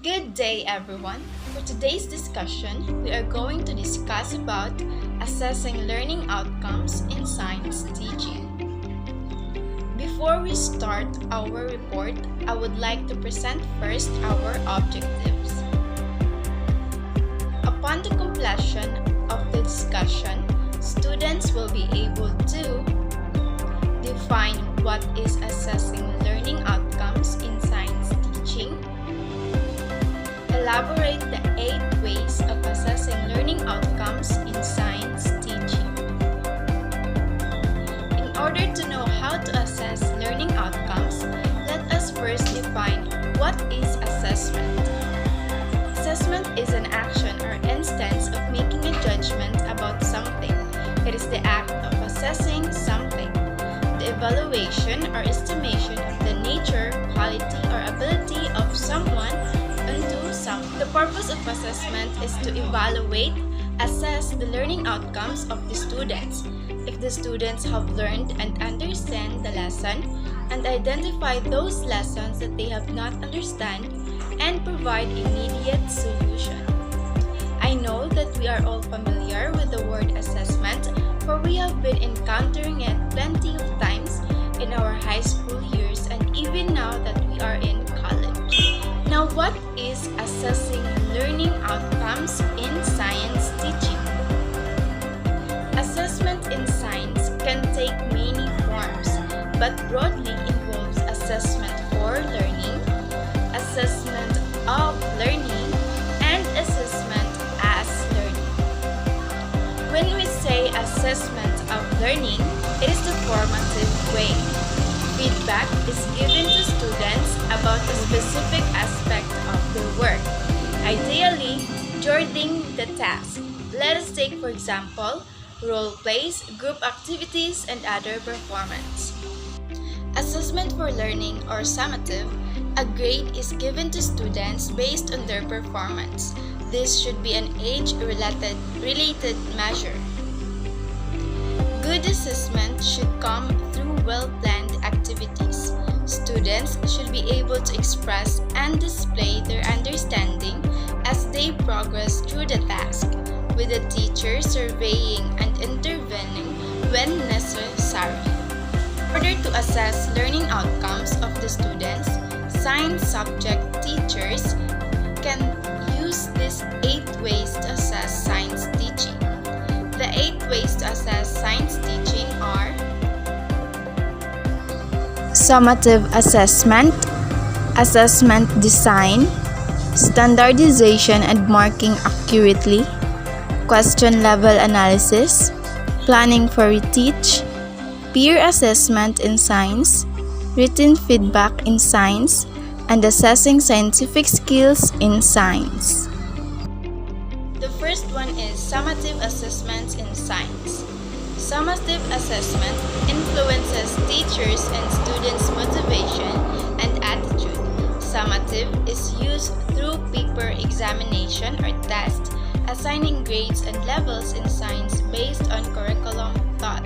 Good day, everyone. For today's discussion, we are going to discuss about assessing learning outcomes in science teaching. Before we start our report, I would like to present first our objectives. Upon the completion of the discussion, students will be able to define what is assessing learning outcomes in science teaching, elaborate the 8 ways of assessing learning outcomes in science teaching. In order to know how to assess learning outcomes, let us first define what is assessment. Assessment is an action or instance of making a judgment about something. It is the act of assessing something, the evaluation or estimation of the nature, quality, or ability of someone onto something. The purpose of assessment is to evaluate, assess the learning outcomes of the students. If the students have learned and understand the lesson, and identify those lessons that they have not understand, and provide immediate solution. I know that we are all familiar with the word assessment, for we have been encountering it plenty of times in our high school years and even now that we are in college. Now, what is assessing learning outcomes in science teaching? Assessment in science can take many forms, but broadly involves assessment for learning, assessment of learning, and assessment as learning. When we say assessment of learning, it is the formative way. Feedback is given to students about a specific aspect of their work, ideally during the task. Let us take, for example, role plays, group activities, and other performance. Assessment for learning or summative, a grade is given to students based on their performance. This should be an age-related measure. Good assessment should come through well-planned activities. Students should be able to express and display their understanding as they progress through the task, with the teacher surveying and intervening when necessary. In order to assess learning outcomes of the students, science subject teachers can use these 8 ways to assess science teaching. The 8 ways to assess science teaching are: summative assessment, assessment design, standardization and marking accurately, question level analysis, planning for reteach, peer assessment in science, written feedback in science, and assessing scientific skills in science. The first one is summative assessments in science. Summative assessment influences teachers' and students' motivation and attitude. Summative is used through paper examination or test, assigning grades and levels in science based on curriculum taught.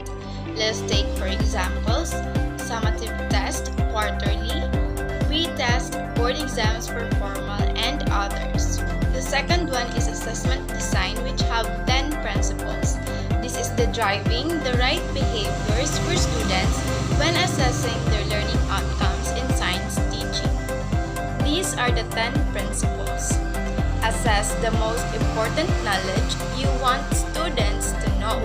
Let's take for examples: summative test quarterly, pre-test, board exams for formal, and others. The second one is assessment design, which have 10 principles. This is the driving the right behaviors for students when assessing their learning outcomes in science teaching. These are the 10 principles. Assess the most important knowledge you want students to know.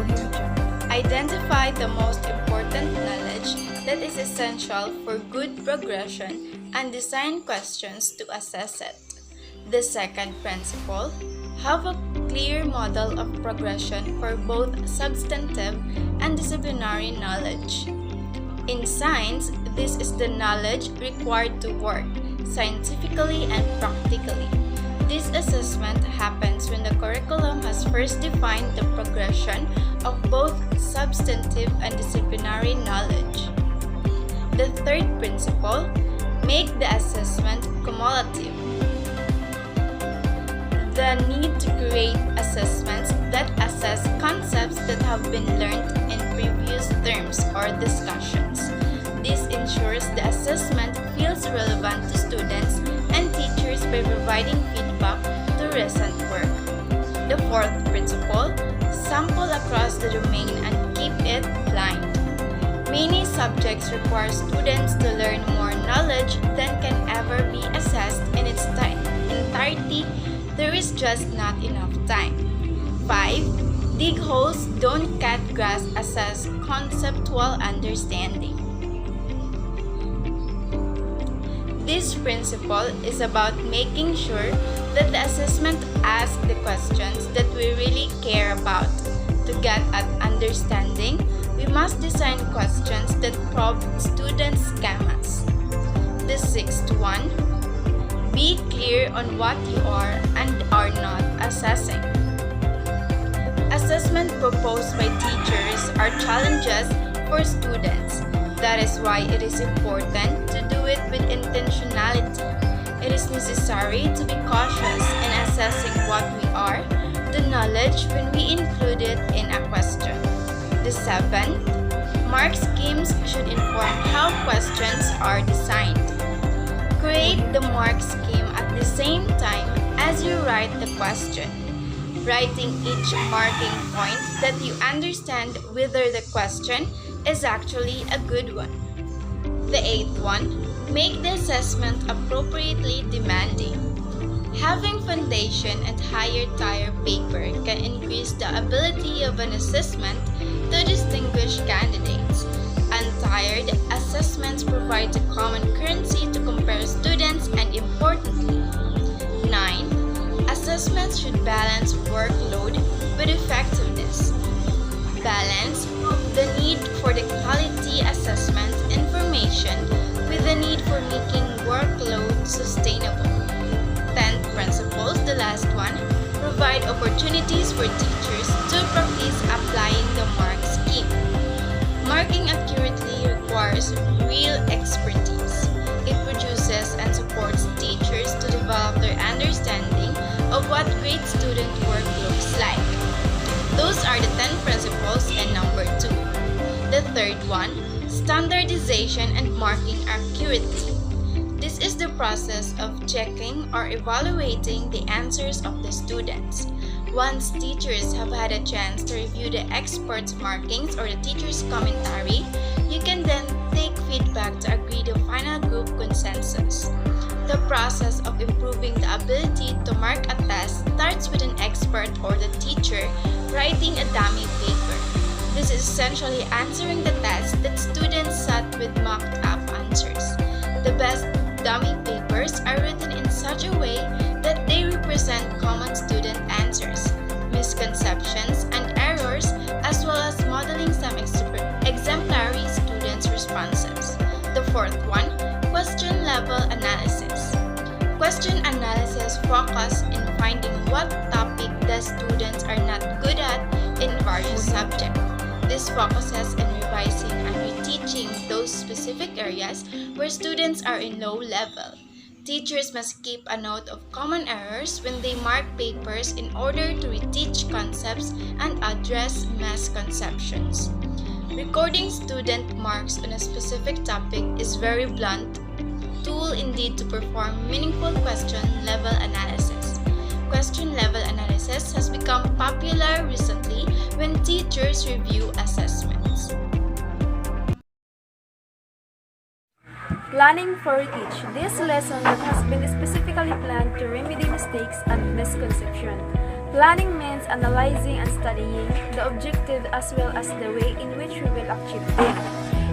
Identify the most important knowledge that is essential for good progression and design questions to assess it. The second principle, have a clear model of progression for both substantive and disciplinary knowledge. In science, this is the knowledge required to work scientifically and practically. This assessment happens when the curriculum has first defined the progression of both substantive and disciplinary knowledge. The third principle, make the assessment cumulative. The need to create assessments that assess concepts that have been learned in previous terms or discussions. This ensures the assessment feels relevant to students and teachers by providing providing feedback to recent work. The fourth principle, sample across the domain and keep it blind. Many subjects require students to learn more knowledge than can ever be assessed in its entirety. There is just not enough time. 5. Dig holes, don't cut grass, assess conceptual understanding. This principle is about making sure that the assessment asks the questions that we really care about. To get at understanding, we must design questions that probe students' schemas. The sixth one, be clear on what you are and are not assessing. Assessment proposed by teachers are challenges for students. That is why it is important to do it with intentionality. It is necessary to be cautious in assessing what we are, the knowledge when we include it in a question. The seventh, mark schemes should inform how questions are designed. Create the mark scheme at the same time as you write the question, writing each marking point that you understand whether the question is actually a good one. The eighth one, make the assessment appropriately demanding. Having foundation and higher tier paper can increase the ability of an assessment to distinguish candidates. Untiered assessments provide a common currency to compare students and importantly. 9. Assessments should balance workload with effectiveness. Balance the need for the quality assessment information with the need for making workload sustainable. 10th principles, the last one, provide opportunities for teachers to practice applying the mark scheme. Marking accurately requires real expertise. It produces and supports teachers to develop their understanding of what great student work looks like. Those are the 10 principles and number 2. The third one, standardization and marking accurately. This is the process of checking or evaluating the answers of the students. Once teachers have had a chance to review the expert's markings or the teacher's commentary, you can then take feedback to agree the final group consensus. The process of improving the ability to mark a test starts with an expert or the teacher writing a dummy paper. This is essentially answering the test that students sat with mocked-up answers. The best dummy papers are written in such a way that they represent common student answers, misconceptions, and errors, as well as modeling some exemplary students' responses. The fourth one, question level analysis. Question analysis focus in finding what topic the students are not good at in various subjects. This focuses on revising and reteaching those specific areas where students are in low level. Teachers must keep a note of common errors when they mark papers in order to reteach concepts and address misconceptions. Recording student marks on a specific topic is very blunt tool indeed to perform meaningful question level analysis. Question level analysis has become popular recently when teachers review assessments. Planning for reteach. This lesson that has been specifically planned to remedy mistakes and misconception. Planning means analyzing and studying the objective as well as the way in which we will achieve them.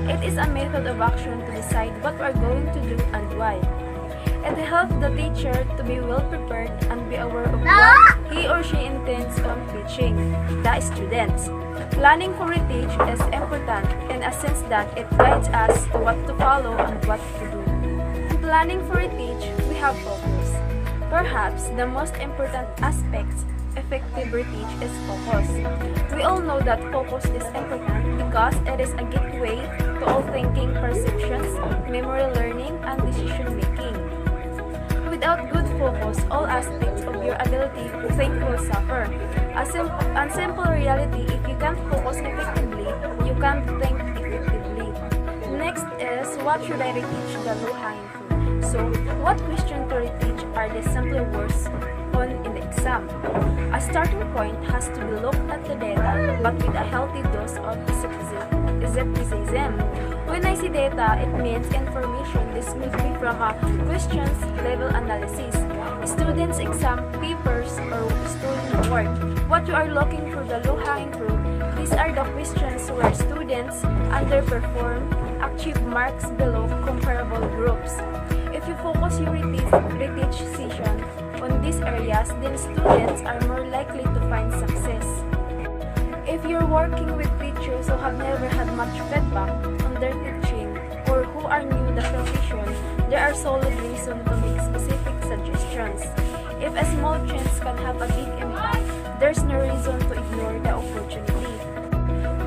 It is a method of action to decide what we are going to do and why. It helps the teacher to be well prepared and be aware of what he or she intends on teaching the students. Planning for reteach is important in a sense that it guides us to what to follow and what to do. In planning for reteach, we have focus. Perhaps the most important aspect effective reteach is focus. We all know that focus is important because it is a gateway to all thinking, perceptions, memory learning, and decision making. Without good focus, all aspects of your ability to think will suffer. A simple reality, if you can't focus effectively, you can't think effectively. Next is, what should I reteach the low-hanging fruit? So, what question to reteach are hardest simply worse on in the exam. A starting point has to be looked at the data, but with a healthy dose of skepticism. When I say data, it means information dismissed from a questions level analysis, students' exam papers, or student work. What you are looking for the low-hanging fruit, these are the questions where students underperform, achieve marks below comparable groups. If you focus your reteach session on these areas, then students are more likely to find success. If you're working with teachers who have never had much feedback on their teaching or who are new to the profession, there are solid reasons to make specific suggestions. If a small change can have a big impact, there's no reason to ignore the opportunity.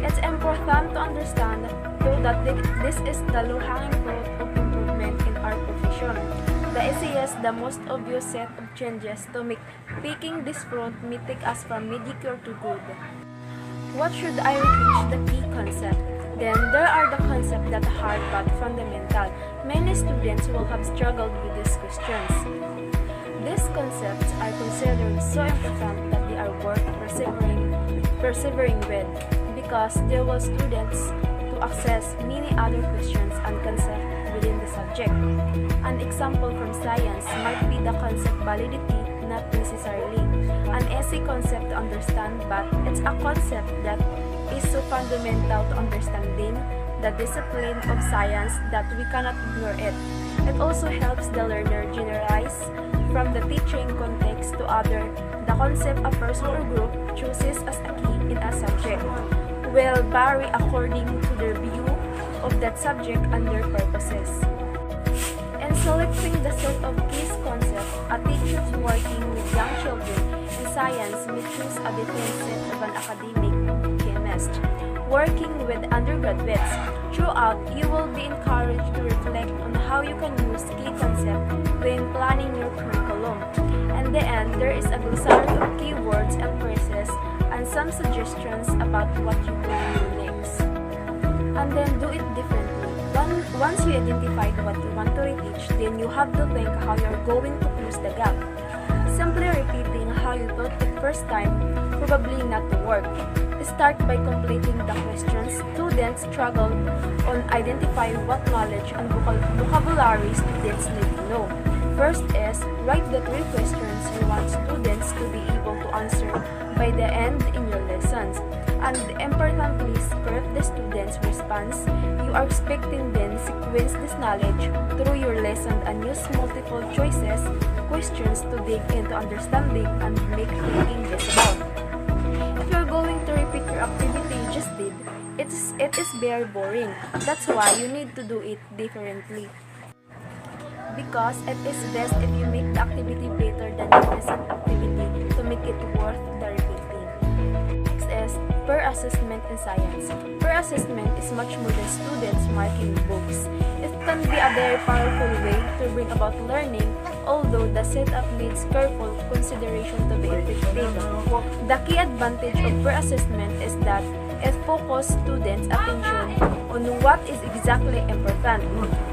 It's important to understand, though, that this is the low-hanging fruit of improvement in our profession. The SCI is the most obvious set of changes to make picking this fruit may take us from mediocre to good. What should I reteach? The key concept. Then there are the concepts that are hard but fundamental. Many students will have struggled with these questions. These concepts are considered so important that they are worth persevering with, because they will students to access many other questions and concepts within the subject. An example from science might be the concept validity, not necessarily an essay concept to understand, but it's a concept that is so fundamental to understanding the discipline of science that we cannot ignore it. It also helps the learner generalize from the teaching context to other. The concept a person or group chooses as a key in a subject will vary according to their view of that subject and their purposes. In selecting the set of key concepts, a teacher working with young children in science may choose a different set of an academic chemist. Working with undergraduates, throughout, you will be encouraged to reflect on how you can use key concepts when planning your curriculum. In the end, there is a glossary of keywords and phrases and some suggestions about what you will do next. And then do it differently. Once you identified what you want to reteach, then you have to think how you're going to close the gap. Simply repeating how you thought the first time probably not to work. Start by completing the questions. Students struggle on identifying what knowledge and vocabulary students need to know. First is, write the 3 questions you want students to be able to answer by the end in your lessons. And importantly, script the students' response. You are expecting them sequence this knowledge through your lesson and use multiple choices questions to dig into understanding and make thinking visible. If you're going to repeat your activity you just did, it is very boring. That's why you need to do it differently. Because it is best if you make the activity better than the present activity to make it worth the repeating. Next is per assessment in science. Per assessment is much more than students marking books. It can be a very powerful way to bring about learning, although the setup needs careful consideration to be effective. The key advantage of per assessment is that it focuses students' attention on what is exactly important.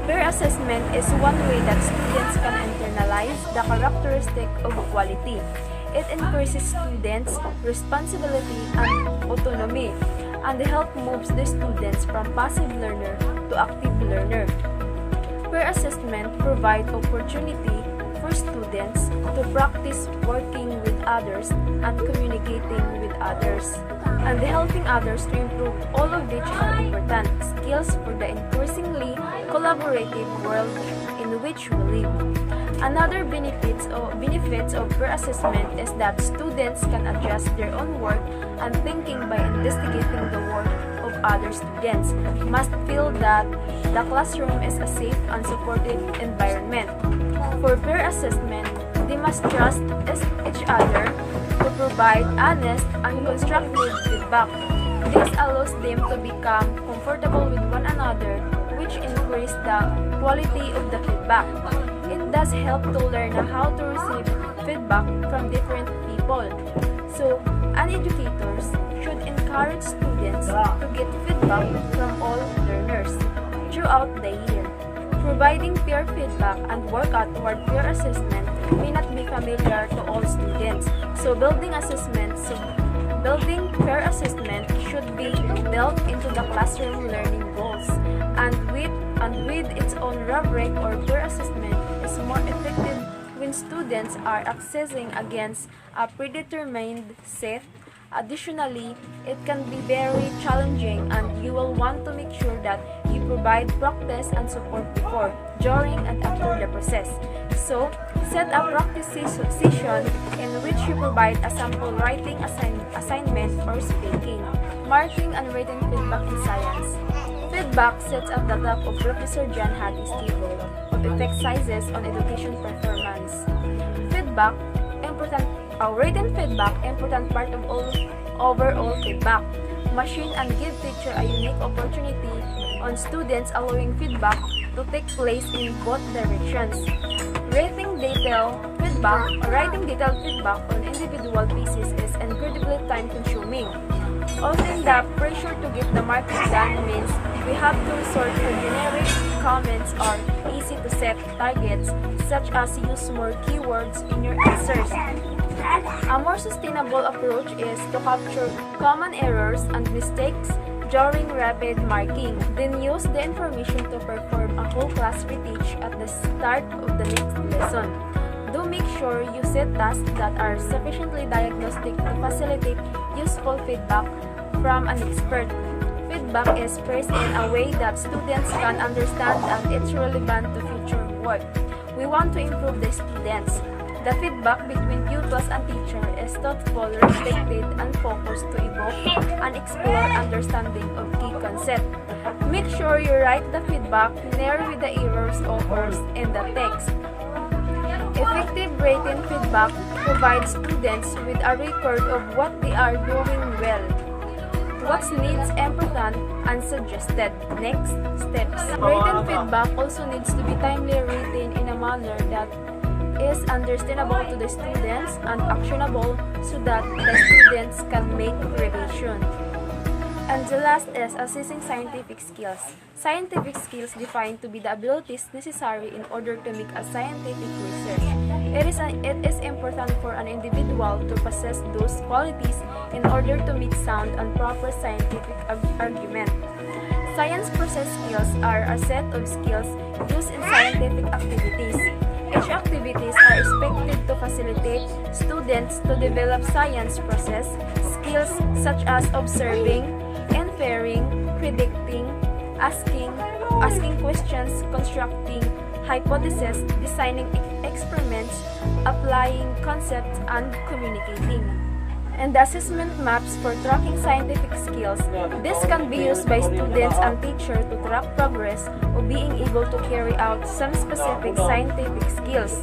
Per assessment is one way that students can internalize the characteristic of quality. It increases students' responsibility and autonomy, and help moves the students from passive learner to active learner. Per assessment provides opportunity for students to practice working with others and communicating with others, and helping others to improve, all of which are important skills for the increasingly collaborative world in which we live. Another benefits of per assessment is that students can adjust their own work and thinking by investigating the work of other students. Must feel that the classroom is a safe and supportive environment. For per assessment, they must trust each other to provide honest and constructive feedback. This allows them to become comfortable with one another, which increases the quality of the feedback. It does help to learn how to receive feedback from different people. So, educators should encourage students to get feedback from all learners throughout the year. Providing peer feedback and workout toward peer assessment may not be familiar to all students, so building peer assessment should be built into the classroom learning goals, and with its own rubric or peer assessment is more effective when students are accessing against a predetermined set. Additionally, it can be very challenging and you will want to make sure that you provide practice and support before, during, and after the process. So, set a practice session in which you provide a sample writing assignment or speaking. Marking and written feedback in science. Feedback sets at the top of Professor John Hattie's table of effect sizes on education performance. Feedback, written feedback, important part of overall feedback. Machine and give teacher a unique opportunity on students, allowing feedback to take place in both directions. Writing detailed feedback on individual pieces is incredibly time-consuming. Often the pressure to get the marking done means we have to resort to generic comments or easy to set targets, such as use more keywords in your answers. A more sustainable approach is to capture common errors and mistakes during rapid marking, then use the information to perform a whole class reteach at the start of the next lesson. Do make sure you set tasks that are sufficiently diagnostic to facilitate useful feedback from an expert. Feedback is phrased in a way that students can understand and it's relevant to future work. We want to improve the students. The feedback between pupils and teacher is thoughtful, reflected, and focused to evoke and explore understanding of key concepts. Make sure you write the feedback near with the errors occurs in the text. Effective written feedback provides students with a record of what they are doing well, what needs improvement, and suggested next steps. Written feedback also needs to be timely written in a manner that is understandable to the students and actionable so that the students can make revision. And the last is assessing scientific skills. Scientific skills defined to be the abilities necessary in order to make a scientific research. It is important for an individual to possess those qualities in order to make sound and proper scientific argument. Science process skills are a set of skills used in scientific activities. Each activities are expected to facilitate students to develop science process skills such as observing, inferring, predicting, asking questions, constructing hypotheses, designing experiments, applying concepts, and communicating. And the assessment maps for tracking scientific skills. This can be used by students and teachers to track progress of being able to carry out some specific scientific skills.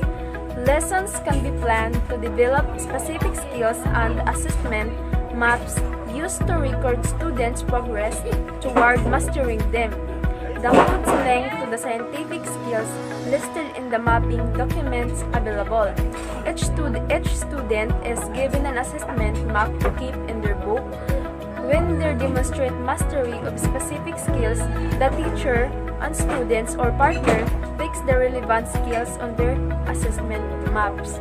Lessons can be planned to develop specific skills, and assessment maps used to record students' progress toward mastering them. The codes linked to the scientific skills listed in the mapping documents available. Each student is given an assessment map to keep in their book. When they demonstrate mastery of specific skills, the teacher and students or partner takes the relevant skills on their assessment maps.